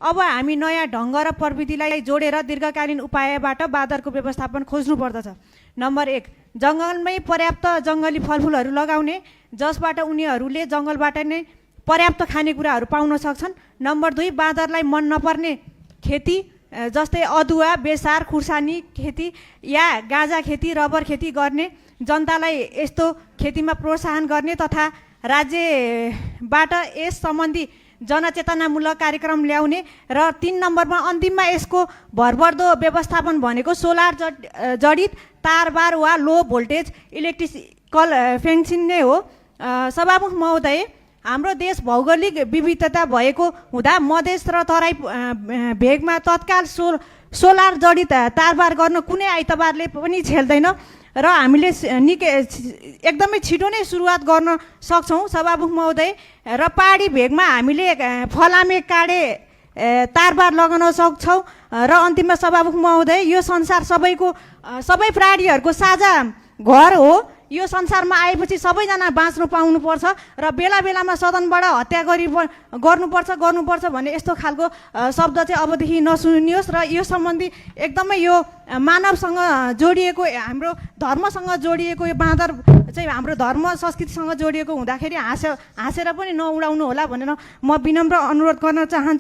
अब हामी नयाँ ढङ्ग र प्रविधिलाई जोडेर दीर्घकालीन उपायबाट बाँदरको व्यवस्थापन खोज्नु पर्दछ। नम्बर 1, जङ्गलमै पर्याप्त जङ्गली फलफुलहरू लगाउने, जसबाट उनीहरूले जङ्गलबाट नै पर्याप्त खानेकुराहरू पाउन सक्छन्। नम्बर 2, बाँदरलाई मन नपर्ने खेती जस्तै अदुवा, बेसार, खुर्सानी खेती या गाँजा खेती, रबर खेती गर्ने जनतालाई यस्तो खेतीमा प्रोत्साहन गर्ने तथा राज्यबाट यस सम्बन्धी जनचेतनामूलक कार्यक्रम ल्याउने। र 3 नम्बरमा अन्तिममा यसको भरपर्दो व्यवस्थापन भनेको सोलर जडित तारबार वा लो भोल्टेज इलेक्ट्रिकल फेन्सिङ नै हो। सभामुख महोदय, हाम्रो देश भौगोलिक विविधता भएको हुँदा मधेस र तराई भेगमा तत्काल सोलर जडित तारबार गर्न कुनै आइतबारले पनि छेल्दैन र हामीले एकदमै छिटो नै सुरुवात गर्न सक्छौँ सभामुख महोदय। र पहाडी भेगमा हामीले फलामे काँडे तारबार लगाउन सक्छौँ। र अन्तिममा सभामुख महोदय, यो संसार सबै प्राणीहरूको साझा घर हो। यो संसारमा आएपछि सबैजना बाँच्नु पाउनुपर्छ र बेला बेलामा सदनबाट हत्या गर्नुपर्छ भन्ने यस्तो खालको शब्द चाहिँ अबदेखि नसुनियोस्। र यो सम्बन्धी एकदमै यो मानवसँग जोडिएको, हाम्रो धर्मसँग जोडिएको यो बाँदर चाहिँ हाम्रो धर्म संस्कृतिसँग जोडिएको हुँदाखेरि हाँसेर पनि नउडाउनु होला भनेर म विनम्र अनुरोध गर्न चाहन्छु।